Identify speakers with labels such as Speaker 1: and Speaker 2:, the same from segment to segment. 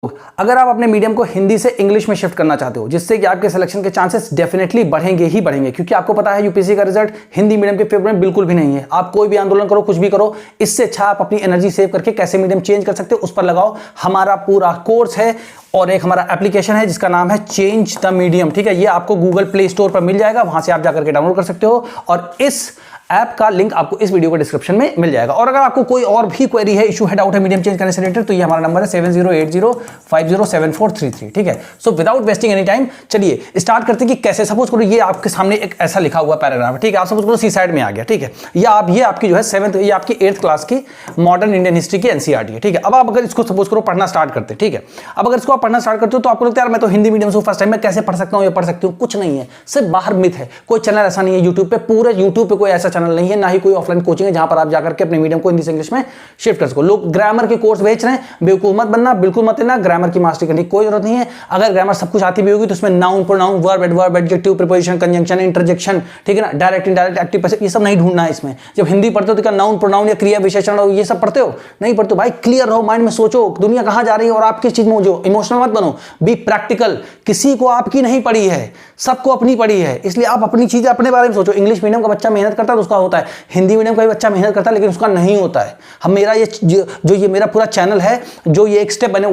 Speaker 1: अगर आप अपने मीडियम को हिंदी से इंग्लिश में शिफ्ट करना चाहते हो, जिससे कि आपके सिलेक्शन के चांसेस डेफिनेटली बढ़ेंगे ही बढ़ेंगे, क्योंकि आपको पता है यूपीएससी का रिजल्ट हिंदी मीडियम के फेवर में बिल्कुल भी नहीं है। आप कोई भी आंदोलन करो, कुछ भी करो, इससे अच्छा आप अपनी एनर्जी सेव करके कैसे मीडियम चेंज कर सकते हो उस पर लगाओ। हमारा पूरा कोर्स है और एक हमारा एप्लीकेशन है जिसका नाम है चेंज द मीडियम। ठीक है, ये आपको गूगल प्ले स्टोर पर मिल जाएगा, वहां से आप जाकर के डाउनलोड कर सकते हो और इस ऐप का लिंक आपको इस वीडियो के डिस्क्रिप्शन में मिल जाएगा। और अगर आपको कोई और भी क्वेरी है, इशू है, डाउट है मीडियम चेंज करने से रिलेटेड, तो ये हमारा नंबर है 7080507433। ठीक है, so without wasting any time चलिए स्टार्ट करते हैं कि कैसे। सपोज करो ये आपके सामने एक ऐसा लिखा हुआ पैराग्राफ है, ठीक है, आप सपोज करो सी साइड में आ गया, ठीक है, या ये आपकी जो है 7th ये आपकी 8th क्लास की मॉडर्न इंडियन हिस्ट्री की एनसीईआरटी है। ठीक है, अब आप अगर इसको सपोज करो पढ़ना स्टार्ट करते हैं, ठीक है, अब अगर इसको आप पढ़ना स्टार्ट करते हो तो आपको लगता है यार मैं तो हिंदी मीडियम से फर्स्ट टाइम में कैसे पढ़ सकता हूं या पढ़ सकती हूं। कुछ नहीं है, सिर्फ बाहर मिथ है। कोई चैनल ऐसा नहीं है यूट्यूब पे, पूरे यूट्यूब पे कोई ऐसा चैनल नहीं है, ना ही कोई ऑफलाइन कोचिंग है जहां पर आप जाकर के अपने मीडियम को हिंदी से इंग्लिश में शिफ्ट कर सको। लोग ग्रामर के कोर्स बेच रहे हैं, बेवकूफ मत बनना, बिल्कुल मत लेना। ग्रामर की मास्टरी करने की कोई जरूरत नहीं है। अगर ग्रामर सब कुछ आती भी होगी तो उसमें noun, pronoun, verb, adverb, adjective, preposition, conjunction, interjection, ठीक है ना, डायरेक्ट, इनडायरेक्ट, एक्टिव, पैसिव, ये सब नहीं ढूंढना है इसमें। जब हिंदी पढ़ते हो तो क्या नाउन, प्रोनाउन या क्रिया विशेषण ये सब पढ़ते हो? नहीं पढ़ते भाई। क्लियर रहो, माइंड में सोचो दुनिया कहां जा रही है और आप किस चीज में हो। इमोशनल मत बनो, बी प्रैक्टिकल। किसी को आपकी नहीं पड़ी है, सबको अपनी पड़ी है, इसलिए आप अपनी चीजें अपने बारे में सोचो। इंग्लिश मीडियम का बच्चा मेहनत करता है तो उसका होता है, हिंदी मीडियम का भी बच्चा मेहनत करता है लेकिन उसका नहीं होता है। हम मेरा ये जो ये मेरा पूरा चैनल है, जो ये एक स्टेप मैंने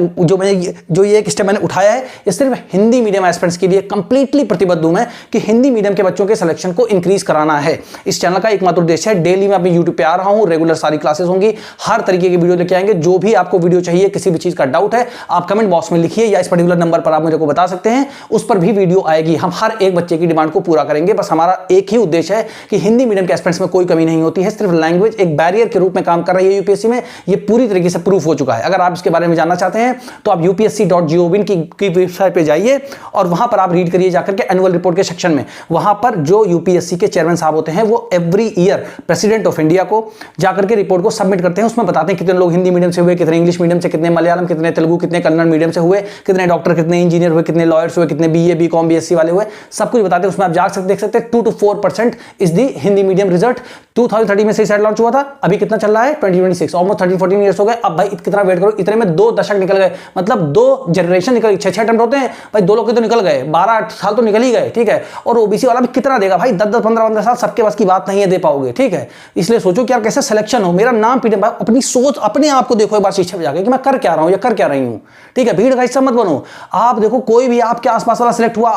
Speaker 1: उठाया है, ये सिर्फ हिंदी मीडियम एस्पिरेंट्स के लिए कंप्लीटली प्रतिबद्ध हूं मैं कि हिंदी मीडियम के बच्चों के सिलेक्शन को इंक्रीज कराना है। इस चैनल का एकमात्र उद्देश्य है। डेली मैं अपने यूट्यूब पे आ रहा हूं, रेगुलर सारी क्लासेस होंगी, हर तरीके की वीडियो लेके आएंगे। जो भी आपको वीडियो चाहिए, किसी भी चीज का डाउट है, आप कमेंट बॉक्स में लिखिए या इस पर्टिकुलर नंबर पर आप मुझे को बता सकते हैं, उस पर भी वीडियो आएगी। हम हर एक बच्चे की डिमांड को पूरा करेंगे। बस हमारा एक ही उद्देश्य है कि हिंदी मीडियम के एस्पिरेंट्स में कोई कमी नहीं होती है। सिर्फ लैंग्वेज एक बैरियर के रूप में काम कर रही है यूपीएससी में, ये पूरी तरीके से प्रूफ हो चुका है। अगर आप इसके बारे में जानना चाहते हैं तो आप upsc.gov की वेबसाइट पे जाइए और वहां पर आप रीड करिए जाकर के एनुअल रिपोर्ट के सेक्शन में। वहां पर जो यूपीएससी के चेयरमैन साहब होते हैं वो every year president of India को जाकर के रिपोर्ट को सबमिट करते हैं। उसमें बताते हैं कितने लोग हिंदी मीडियम से हुए, कितने इंग्लिश मीडियम से, कितने मलयालम, कितने तेलुगु, कितने कन्नड़ मीडियम से हुए, कितने डॉक्टर, कितने इंजीनियर हुए, कितने लॉयर्स हुए, कितने बीए, बीकॉम, बीएससी वाले हुए, सब कुछ बताते हैं। उसमें आप जा सकते देख सकते हैं 2 to 4% is the Hindi medium result. 2013 में सेट लॉन्च हुआ था, अभी कितना चल रहा है 2026, ऑलमोस्ट 13-14 ईयर्स हो गए। अब भाई कितना वेट करो, इतने में 2 दशक निकल गए, मतलब 2 जनरेशन निकल गई। 6 अटेम्प्ट होते हैं भाई, 2 लोग के तो निकल गए, 12 साल तो निकल ही गए। ठीक है, और ओबीसी वाला भी कितना देगा भाई, 10-10, 15-15 साल, सबके बस की बात नहीं है, दे पाओगे। ठीक है, इसलिए सोचो कि यार कैसे सिलेक्शन हो। मेरा नाम पीटे, अपनी सोच, अपने आप को देखो एक बार शीशे में जाके कि मैं कर क्या रहा हूं या कर क्या रही हूं। ठीक है, भीड़ का हिस्सा मत बनो। आप देखो कोई भी आपके आसपास वाला सिलेक्ट हुआ,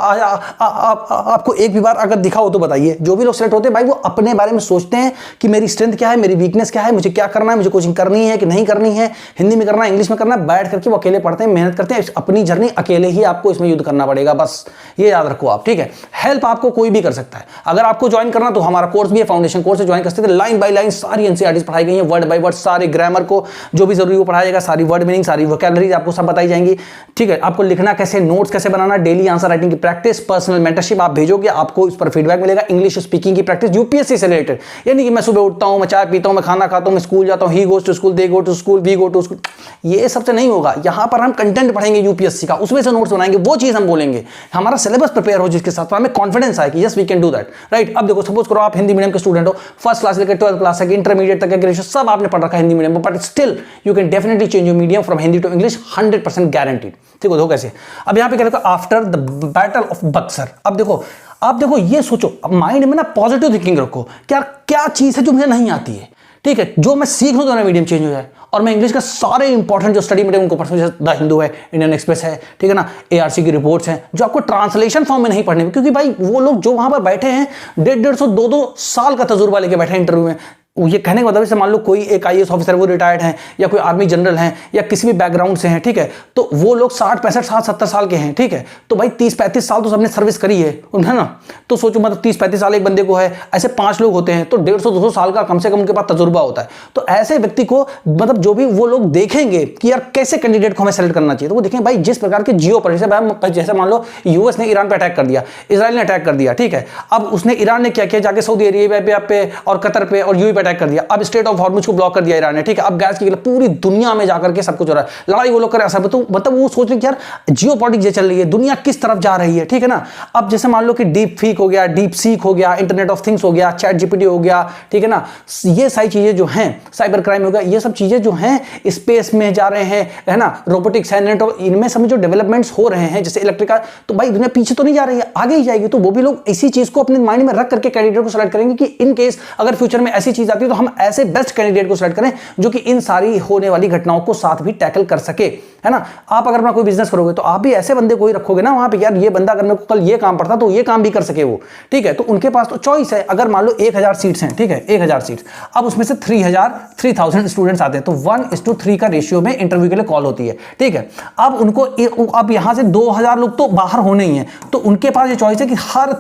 Speaker 1: आपको एक भी बार अगर दिखा हो तो बताइए। जो भी लोग सिलेक्ट होते हैं भाई वो अपने बारे में सोचते हैं कि मेरी स्ट्रेंथ क्या है, मेरी वीकनेस क्या है, मुझे क्या करना है, मुझे कोचिंग करनी है कि नहीं करनी है, हिंदी में करना है, इंग्लिश में करना है। बैठ करके वो अकेले पढ़ते हैं, मेहनत करते हैं। अपनी जर्नी अकेले ही आपको इसमें युद्ध करना पड़ेगा, बस ये याद रखो आप। ठीक है, हेल्प आपको कोई भी कर सकता है। अगर आपको ज्वाइन करना तो हमारा कोर्स भी है, फाउंडेशन कोर्स है, ज्वाइन कर सकते हैं। लाइन बाय लाइन सारी एनसीईआरटीज पढ़ाई गई है, वर्ड बाय वर्ड, सारे ग्रामर को जो भी जरूरी वो पढ़ाया जाएगा, सारी वर्ड मीनिंग, सारी वोकैबुलरी आपको सब बताई जाएंगी। ठीक है, आपको लिखना कैसे, नोट्स कैसे बनाना, डेली आंसर राइटिंग की प्रैक्टिस, पर्सनल मेंटरशिप आप भेजोगे, आपको इस पर फीडबैक मिलेगा। इंग्लिश स्पीकिंग की प्रैक्टिस यूपीएससी से रिलेटेड, यानी कि मैं सुबह उठता हूं, मैं चाय पीता हूं, मैं खाना खाता हूं, मैं स्कूल जाता हूं, he goes to school, they go to school, we go to school, ये सबसे नहीं होगा। यहां पर हम कंटेंट पढ़ेंगे यूपीएससी का, उसमें से नोट्स बनाएंगे, वो चीज हम बोलेंगे, हमारा सिलेबस प्रिपेयर हो, जिसके साथ हमें कॉन्फिडेंस आए कि yes we can do that. Right, अब देखो सपोज करो आप हिंदी मीडियम के स्टूडेंट हो, फर्स्ट क्लास लेकर 12th क्लास तक, इंटरमीडिएट तक, ग्रेजुएशन सब आपने पढ़ रखा है हिंदी मीडियम में, but still you can definitely change your medium from Hindi to English, 100% guaranteed. ठीक है, कैसे? अब यहां पे क्या लिखा, after the battle of Buxar. अब देखो, आप देखो ये सोचो, माइंड में ना पॉजिटिव थिंकिंग रखो, क्या चीज है जो मुझे नहीं आती है। ठीक है, जो मैं सीख लूं तो मेरा मीडियम चेंज हो जाए। और मैं इंग्लिश का सारे इंपॉर्टेंट जो स्टडी मीडियम उनको पढ़ता हूं, जैसे द हिंदू है, इंडियन एक्सप्रेस है, ठीक है ना, एआरसी की रिपोर्ट्स हैं, जो आपको ट्रांसलेशन फॉर्म में नहीं पढ़ने में, क्योंकि भाई वो लोग जो वहां पर बैठे हैं 150, 2-2 साल का तजुर्बा लेके बैठे हैं इंटरव्यू में। ये कहने का मतलब जैसे मान लो कोई एक आईएएस ऑफिसर वो रिटायर्ड हैं, या कोई आर्मी जनरल हैं, या किसी भी बैकग्राउंड से हैं, ठीक है, तो वो लोग 60-65-70 साल के हैं। ठीक है, तो भाई 30-35 साल तो सबने सर्विस करी है ना, तो सोचो मतलब 30-35 साल एक बंदे को है, ऐसे 5 लोग होते हैं तो 150-200 साल का कम से कम उनके पास तजुर्बा होता है। तो ऐसे व्यक्ति को मतलब जो भी वो लोग देखेंगे कि यार कैसे कैंडिडेट को हमें सेलेक्ट करना चाहिए, तो वो देखें भाई जिस प्रकार के जियो पॉलिटिक्स, जैसे मान लो यूएस ने ईरान पे अटैक कर दिया, इसराइल ने अटैक कर दिया, ठीक है, अब उसने ईरान ने क्या किया, जाके सऊदी अरेबिया पे और कतर पे और यूएई पे पे अटैक कर दिया, अब स्ट्रेट ऑफ हॉर्मुज को ब्लॉक कर दिया ईरान ने, ठीक है, अब गैस की पूरी दुनिया में जाकर के सब कुछ हो रहा है, लड़ाई वो लोग कर रहे हैं, तो मतलब वो सोच रहे कि यार जियोपॉलिटिक्स ये चल रही है, दुनिया किस तरफ जा रही है, ठीक है ना। अब जैसे मान लो कि डीप फीक हो गया, डीप सीक हो गया, इंटरनेट ऑफ थिंग्स हो गया, चैट जीपीटी हो गया, ठीक है ना, ये सारी चीजें जो हैं, साइबर क्राइम हो गया, ये सब चीजें जो हैं स्पेस में जा रहे हैं, है ना, रोबोटिक्स है, नेट, इनमें सब जो डेवलपमेंट्स हो रहे हैं जैसे इलेक्ट्रिक, तो भाई दुनिया पीछे तो नहीं जा रही है, आगे ही जाएगी। तो वो भी लोग इसी चीज को अपने माइंड में रख करके कैंडिडेट को सेलेक्ट करेंगे कि इन केस अगर फ्यूचर में ऐसी चीज आती है तो हम ऐसे बेस्ट कैंडिडेट को सेलेक्ट करें जो कि इन सारी होने वाली घटनाओं को साथ भी टैकल कर सके, है ना। आप अगर अपना कोई बिजनेस करोगे तो आप भी ऐसे बंदे को ही रखोगे ना वहां पे, यार ये बंदा अगर मेरे को कल ये काम पड़ता तो ये काम भी कर सके वो, ठीक है। तो उनके पास तो चॉइस है। अगर मान लो 1000 सीट्स हैं, ठीक है, 1000 सीट्स, अब उसमें से 3000 स्टूडेंट्स आते हैं तो 1:3 का रेशियो में इंटरव्यू के लिए कॉल होती है, ठीक है। अब उनको अब यहां से 2000 लोग तो बाहर होने ही हैं, तो उनके पास ये चॉइस है कि हर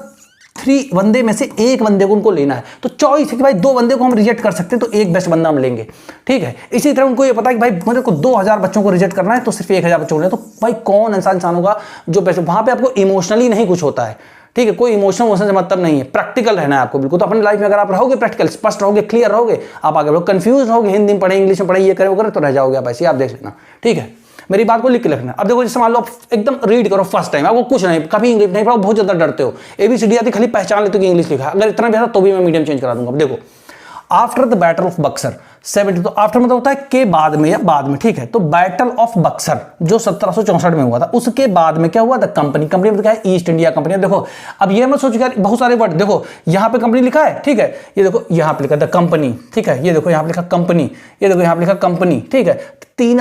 Speaker 1: 3 बंदे में से एक बंदे को उनको लेना है। तो चॉइस है कि भाई 2 बंदे को हम रिजेक्ट कर सकते हैं तो एक बेस्ट बंदा हम लेंगे, ठीक है। इसी तरह उनको ये पता है कि भाई मेरे को 2000 बच्चों को रिजेक्ट करना है तो सिर्फ 1000 बच्चों को लेना है। तो भाई कौन ऐसा इंसान होगा जो बेस्ट, वहां पे आपको इमोशनली नहीं कुछ होता है, ठीक है, कोई इमोशन से मतलब नहीं है, प्रैक्टिकल रहना है आपको बिल्कुल। तो अपनी लाइफ में अगर आप रहोगे प्रैक्टिकल, स्पष्ट रहोगे, क्लियर रहोगे, आप आगे बढ़ो। कंफ्यूज रहोगे, हिंदी में पढ़े, इंग्लिश में पढ़े, ये करें वो करें, तो रह जाओगे आप ऐसे, आप देख लेना, ठीक है। मेरी बात को लिख के रखना। अब देखो जैसे मान लो आप एकदम रीड करो फर्स्ट टाइम, आपको कुछ नहीं, कभी इंग्लिश नहीं पढ़ा, बहुत ज्यादा डरते हो, ABCD आती खाली पहचान लेते हो कि इंग्लिश लिखा है, अगर इतना भी आता तो भी मैं मीडियम चेंज करा दूंगा। अब देखो after the battle of Buxar 70, तो आफ्टर मतलब होता है के बाद में या बाद में, ठीक है। तो बैटल ऑफ बक्सर जो 1764 में हुआ था, उसके बाद में क्या हुआ, द कंपनी, कंपनी मतलब क्या है, ईस्ट इंडिया कंपनी। देखो अब ये मत सोचो यार बहुत सारे वर्ड, देखो यहां पे कंपनी लिखा है, ठीक है, ये देखो यहां पे लिखा द कंपनी, ठीक है, ये देखो यहां पे लिखा कंपनी, ये देखो यहां पे लिखा कंपनी, ठीक है,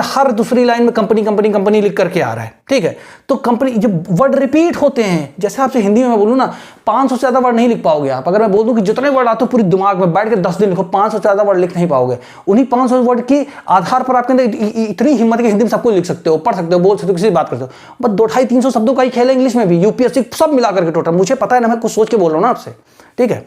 Speaker 1: हर दूसरी लाइन में कंपनी कंपनी कंपनी लिख करके आ रहा है, ठीक है। तो कंपनी जब वर्ड रिपीट होते हैं, जैसे आपसे हिंदी में मैं बोलूं ना 500 से ज्यादा वर्ड नहीं लिख पाओगे आप। अगर मैं बोल दूं कि जितने वर्ड आते हो पूरी दिमाग में बैठ के 10 दिन लिखो, 500 से ज्यादा वर्ड लिख नहीं पाओगे। उन्हीं 500 वर्ड के आधार पर आपके अंदर इतनी हिम्मत है कि हिंदी में सब कुछ लिख सकते हो, पढ़ सकते हो, बोल सकते हो, किसी बात करते हो। बस 200-300 शब्दों का ही खेल है इंग्लिश में भी, UPSC सब मिला करके टोटल, मुझे पता है ना, मैं कुछ सोच के बोल रहा हूं ना आपसे, ठीक है।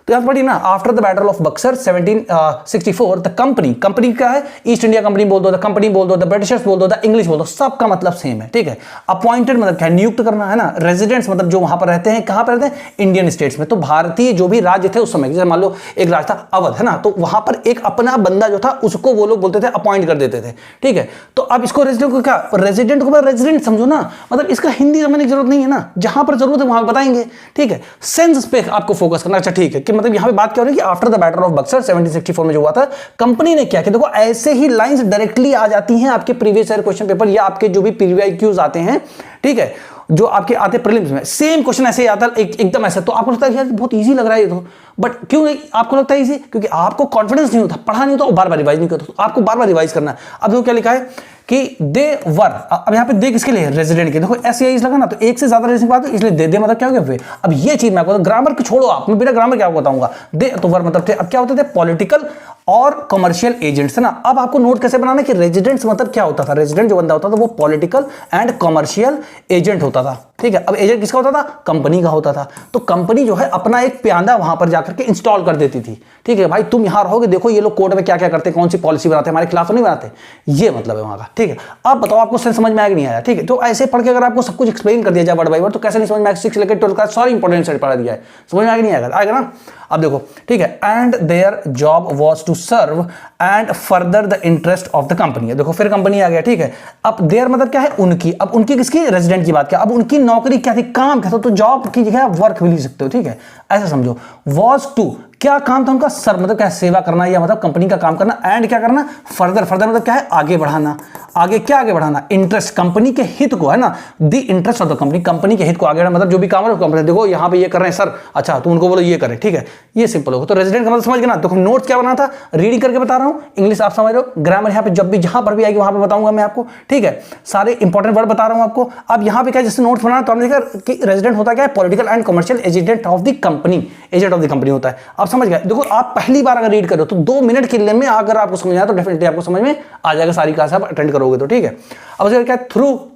Speaker 1: तो यहां पढ़िए ना, after the battle of Buxar 1764 the company, company क्या है, ईस्ट इंडिया कंपनी बोल दो, द कंपनी बोल दो, द ब्रिटिशर्स बोल दो, द इंग्लिश बोल दो, सबका मतलब सेम है, ठीक है। अपॉइंटेड मतलब क्या, नियुक्त करना, है ना। रेजिडेंट्स मतलब जो वहां पर रहते हैं, कहां पर रहते हैं, इंडियन स्टेट्स में। तो भारतीय जो भी राज्य थे उस समय, जैसे मान लो एक राज्य था अवध, है ना, तो वहां पर एक अपना बंदा जो था उसको वो लोग बोलते थे, अपॉइंट कर देते थे, ठीक है। तो अब इसको रेजिडेंट को क्या, रेजिडेंट को रेजिडेंट समझो ना, मतलब इसका हिंदी समझने की जरूरत नहीं है ना, जहां पर जरूरत है वहां बताएंगे, ठीक है। सेंस पे आपको फोकस करना, अच्छा ठीक है, कि मतलब यहां पे बात क्या हो रही है कि after the battle of Buxar 1764 में जो हुआ था, कंपनी ने क्या किया। देखो ऐसे ही लाइंस डायरेक्टली आ जाती हैं आपके प्रीवियस ईयर क्वेश्चन पेपर या आपके जो भी PYQs आते हैं, ठीक है, जो आपके आते प्रीलिम्स में, सेम क्वेश्चन ऐसे ही आता है, एकदम ऐसा। तो आपको लगता है यार बहुत इजी लग रहा है ये तो, बट क्यों आपको लगता है इजी, क्योंकि आपको कॉन्फिडेंस नहीं होता, पढ़ा नहीं होता, बार बार रिवाइज नहीं करता, तो आपको बार बार रिवाइज करना है। अब देखो क्या लिखा है कि दे वर, अब यहाँ पे दे किसके लिए, रेजिडेंट के। देखो SEIS लगा ना, तो एक से ज्यादा रेजिडेंट बात है, इसलिए दे मतलब क्या हो गया वे। अब ये चीज मैं आपको ग्रामर को छोड़ो, आप मैं बिना ग्रामर क्या बताऊंगा, दे तो वर मतलब थे। अब क्या होते थे, पॉलिटिकल और कमर्शियल एजेंट्स, है ना। अब आपको नोट कैसे बनाना है कि रेजिडेंट्स मतलब क्या होता था, रेजिडेंट जो बंदा होता था वो पॉलिटिकल एंड कमर्शियल एजेंट होता था, ठीक है। अब एजेंट किसका होता था, कंपनी का होता था। तो कंपनी जो है अपना एक प्यांदा वहां पर जाकर के इंस्टॉल कर देती थी, ठीक है। भाई तुम यहां रहोगे, देखो ये लोग कोर्ट में क्या क्या करते हैं, कौन सी पॉलिसी बनाते हैं, हमारे खिलाफ तो नहीं बनाते, ये मतलब है वहां का, ठीक है। अब बताओ आपको समझ में आया कि नहीं आया, ठीक है। तो ऐसे पढ़ के अगर आपको सब कुछ एक्सप्लेन कर दिया जाए वर्ड बाय वर्ड, तो कैसे नहीं समझ में आएगा। 6 लेकर 12 का सारी इंपॉर्टेंट सेट पढ़ा दिया है, समझ में आएगा नहीं आएगा, आएगा ना। अब देखो ठीक है, and their job was to serve and further the interest of the company. देखो फिर कंपनी आ गया, ठीक है। अब देयर मतलब क्या है, उनकी। अब उनकी किसकी, रेजिडेंट की बात क्या, अब उनकी नौकरी क्या थी, काम क्या था। तो जॉब की जगह वर्क भी लिख सकते हो, ठीक है, ऐसा समझो। वाज टू क्या काम था उनका, सर्व मतलब क्या है, सेवा करना, या मतलब कंपनी का काम करना। एंड क्या करना, फर्दर, फर्दर मतलब क्या है, आगे बढ़ाना। आगे क्या आगे बढ़ाना, इंटरेस्ट, कंपनी के हित को, है ना, the interest of the company, company के हित को आगे बढ़ाना। मतलब जो भी काम है कंपनी, देखो यहाँ पे ये कर रहे हैं सर, अच्छा तो उनको बोलो ये करें, ठीक है, ये सिंपल होगा। तो रेजिडेंट का मतलब समझ गए ना। तो नोट क्या बनाना था, रीडिंग करके बता रहा हूँ, इंग्लिश आप समझ रहे हो, ग्रामर यहाँ पे जब भी जहां पर भी आएगी वहां पर बताऊंगा मैं आपको, ठीक है। सारे इंपॉर्टेंट वर्ड बता रहा हूं आपको। अब यहाँ पे क्या जैसे नोट्स बनाना, तो हमने देखा कि रेजिडेंट होता क्या है, political and commercial agent of the company, agent of the company होता है। आप समझ गए। देखो आप पहली बार अगर रीड करो तो 2 मिनट के लिए में अगर आपको समझ आया तो डेफिनेटली आपको समझ में आ जाएगा, सारी क्लास आप अटेंड करोगे तो, ठीक है। अब उसके क्या,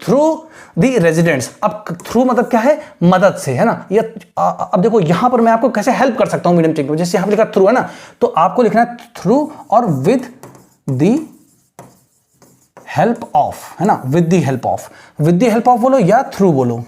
Speaker 1: थ्रू दी रेजिडेंट्स। अब थ्रू मतलब क्या है, मदद से, है ना। ये अब देखो यहां पर मैं आपको कैसे हेल्प कर सकता हूं मीडियम टेक्निक में, जैसे यहां पर लिखा थ्रू, है ना, तो आपको लिखना है थ्रू और विद दी हेल्प ऑफ, है ना, with the help of. With the help of बोलो या थ्रू बोलो,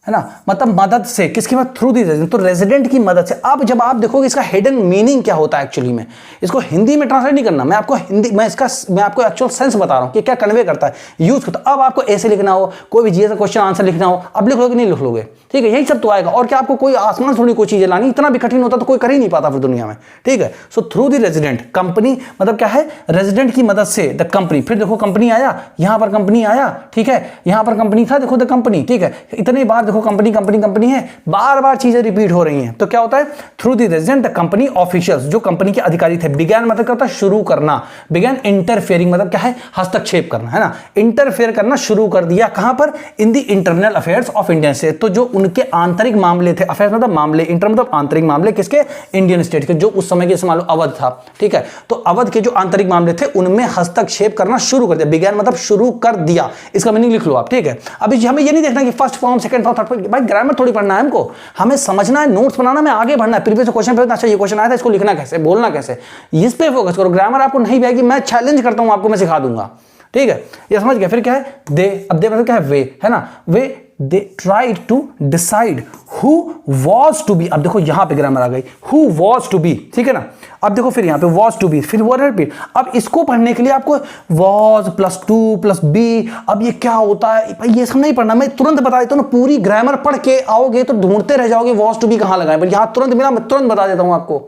Speaker 1: है ना, मतलब मदद से, किसकी मदद, थ्रू दी रेजिडेंट, तो रेजिडेंट की मदद से। अब जब आप देखोगे इसका हिडन मीनिंग क्या होता है एक्चुअली में, इसको हिंदी में ट्रांसलेट नहीं करना, मैं आपको एक्चुअल सेंस बता रहा हूं कि क्या कन्वे करता है, यूज करता है। अब आपको ऐसे लिखना हो, कोई भी जीएस का क्वेश्चन आंसर लिखना हो, अब लिख लोगे नहीं लिख लोगे, ठीक है, यही सब तो आएगा। और क्या आपको कोई आसमान थोड़ी कोई चीजें लानी, इतना भी कठिन होता तो कोई कर ही नहीं पाता फिर दुनिया में, ठीक है। So through the resident, company मतलब क्या है, रेजिडेंट की मदद से द कंपनी, फिर देखो कंपनी आया, यहां पर कंपनी आया, ठीक है, यहां पर कंपनी था, देखो द कंपनी, ठीक है, इतने बार देखो कंपनी कंपनी कंपनी है, बार बार चीजें रिपीट हो रही हैं, तो क्या होता है, through the resident the company officials, जो कंपनी के अधिकारी थे, बिगैन मतलब क्या होता है, शुरू करना, बिगैन इंटरफेयरिंग मतलब क्या है, हस्तक्षेप करना, है ना, इंटरफेयर करना शुरू कर दिया, कहां पर, in the internal affairs of Indian state, तो जो उनके आंतरिक मामले थे, अफेयर्स मतलब मामले, इंटर मतलब आंतरिक मामले, किसके, इंडियन स्टेट के, जो उस समय के मान लो अवध था, ठीक है, तो अवध के जो आंतरिक मामले थे उनमें हस्तक्षेप करना शुरू कर दिया, बिगैन मतलब शुरू कर दिया, इसका मीनिंग लिख लो आप, ठीक है। अभी हमें ये नहीं देखना कि first form, second form, third form, भाई ग्रामर थोड़ी पढ़ना है हमको, हमें समझना है, नोट्स बनाना, में आगे बढ़ना है, प्रीवियस क्वेश्चन पे अच्छा ये क्वेश्चन आया था, इसको लिखना कैसे, बोलना कैसे, इस पे फोकस करो। ग्रामर आपको नहीं भी आएगी, मैं चैलेंज करता हूं आपको, मैं सिखा दूंगा, ठीक है, ये समझ गया। फिर क्या है, दे, अब दे मतलब क्या है, वे, है ना, वे, they tried to decide who was to be, अब देखो यहां पे ग्रामर आ गई, हु वॉज टू बी, ठीक है ना, अब देखो फिर यहां पे वॉज टू बी, फिर वर्ड रिपीट, अब इसको पढ़ने के लिए आपको was plus to plus be, अब ये क्या होता है भाई, ये सब नहीं पढ़ना, मैं तुरंत बता देता हूं ना, पूरी ग्रामर पढ़ के आओगे तो ढूंढते रह जाओगे वॉज टू बी कहां लगाए, पर यहां तुरंत मिला, मैं तुरंत बता देता हूं आपको,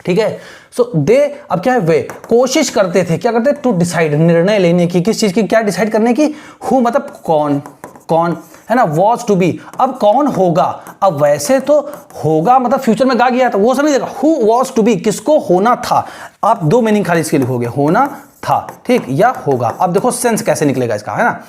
Speaker 1: ठीक है। सो दे, अब क्या है, वे कोशिश करते थे, क्या करते, टू डिसाइड, निर्णय लेने की, किस चीज की, क्या डिसाइड करने की, हु मतलब कौन, कौन, है ना, वॉज टू बी, अब कौन होगा, अब वैसे तो होगा मतलब फ्यूचर में गा गया था, वो समझ देगा, हु वॉज टू बी, किसको होना था, आप दो मीनिंग खाली इसके लिखोगे, होना था, ठीक, या होगा। अब देखो सेंस कैसे निकलेगा इसका, है ना,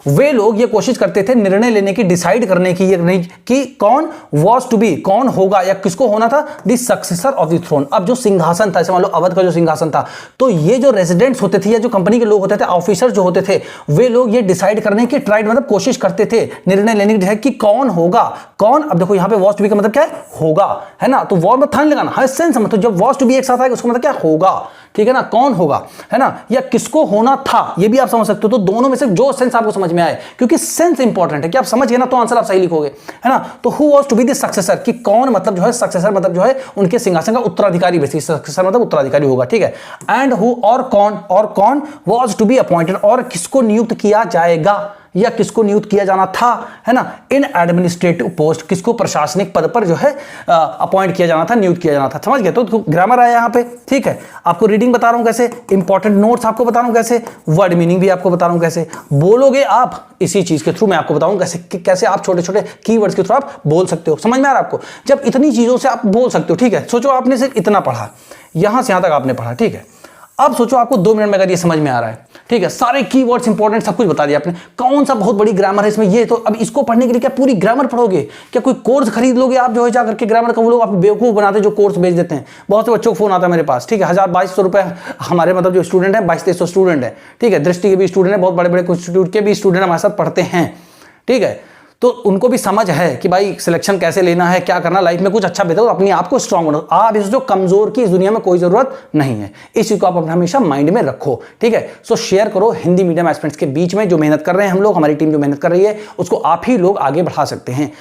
Speaker 1: वे लोग ये कोशिश करते थे निर्णय लेने की, डिसाइड करने की, ये नहीं कि कौन वॉज टू बी, कौन होगा या किसको होना था, the successor of the throne, अब जो सिंहासन था, मान लो अवध का जो सिंहासन था, तो ये जो रेजिडेंट्स होते थे या जो कंपनी के लोग होते थे, ऑफिसर जो होते थे, वे लोग ये डिसाइड करने की, ट्राइड मतलब कोशिश करते थे, निर्णय लेने की, डिसाइड कि कौन होगा, कौन, अब देखो यहां पे वॉज टू बी का मतलब क्या है, होगा, है ना, तो वॉज में था नहीं लगाना, हर सेंस मतलब जब वॉज टू बी एक साथ आएगा उसका मतलब क्या होगा, ठीक है ना, कौन होगा, है ना, या किसको होना था, ये भी आप समझ सकते हो। तो दोनों में से जो सेंस आपको समझ में आए, क्योंकि सेंस इंपॉर्टेंट है कि आप समझ गए ना तो आंसर आप सही लिखोगे, है ना। तो who was to be the successor, कि कौन मतलब जो है सक्सेसर मतलब जो है उनके सिंहासन का उत्तराधिकारी, बेसिकली सक्सेसर मतलब उत्तराधिकारी होगा, ठीक है। एंड हु, और कौन वाज टू बी अपॉइंटेड, और किसको नियुक्त किया जाएगा या किसको नियुक्त किया जाना था, है ना, इन एडमिनिस्ट्रेटिव पोस्ट, किसको प्रशासनिक पद पर जो है अपॉइंट किया जाना था, नियुक्त किया जाना था, समझ गए। तो ग्रामर आया यहाँ पे, ठीक है, आपको रीडिंग बता रहा हूं कैसे, इंपॉर्टेंट नोट्स आपको बता रहा हूं कैसे, वर्ड मीनिंग भी आपको बता रहा हूं कैसे, बोलोगे आप इसी चीज के थ्रू, मैं आपको बताऊं कैसे आप छोटे छोटे कीवर्ड्स के थ्रू आप बोल सकते हो। समझ में आ रहा है आपको, जब इतनी चीजों से आप बोल सकते हो, ठीक है। सोचो आपने सिर्फ इतना पढ़ा, यहां से यहां तक आपने पढ़ा, ठीक है, अब सोचो आपको 2 मिनट में अगर ये समझ में आ रहा है, ठीक है, सारे कीवर्ड्स इंपॉर्टेंट सब कुछ बता दिया आपने, कौन सा बहुत बड़ी ग्रामर है इसमें, ये तो अब इसको पढ़ने के लिए क्या पूरी ग्रामर पढ़ोगे, क्या कोई कोर्स खरीद लोगे आप जो है जाकर के ग्रामर का, वो लोग आप बेवकूफ बनाते जो कोर्स बेच देते हैं। बहुत से बच्चों को फोन आता है मेरे पास, ठीक है, 1000-2200 रुपए हमारे मतलब जो स्टूडेंट है 2200-2300 स्टूडेंट है, ठीक है, दृष्टि के भी स्टूडेंट है, बहुत बड़े बड़े इंस्टीट्यूट के भी स्टूडेंट हमारे साथ पढ़ते हैं, ठीक है। तो उनको भी समझ है कि भाई सिलेक्शन कैसे लेना है, क्या करना, लाइफ में कुछ अच्छा बेहतर, अपने आप को स्ट्रांग बनाओ। आप इस जो कमजोर की इस दुनिया में कोई जरूरत नहीं है, इस चीज को आप अपने हमेशा माइंड में रखो, ठीक है। सो शेयर करो हिंदी मीडियम एस्पिरेंट्स के बीच में, जो मेहनत कर रहे हैं हम लोग, हमारी टीम जो मेहनत कर रही है उसको आप ही लोग आगे बढ़ा सकते हैं।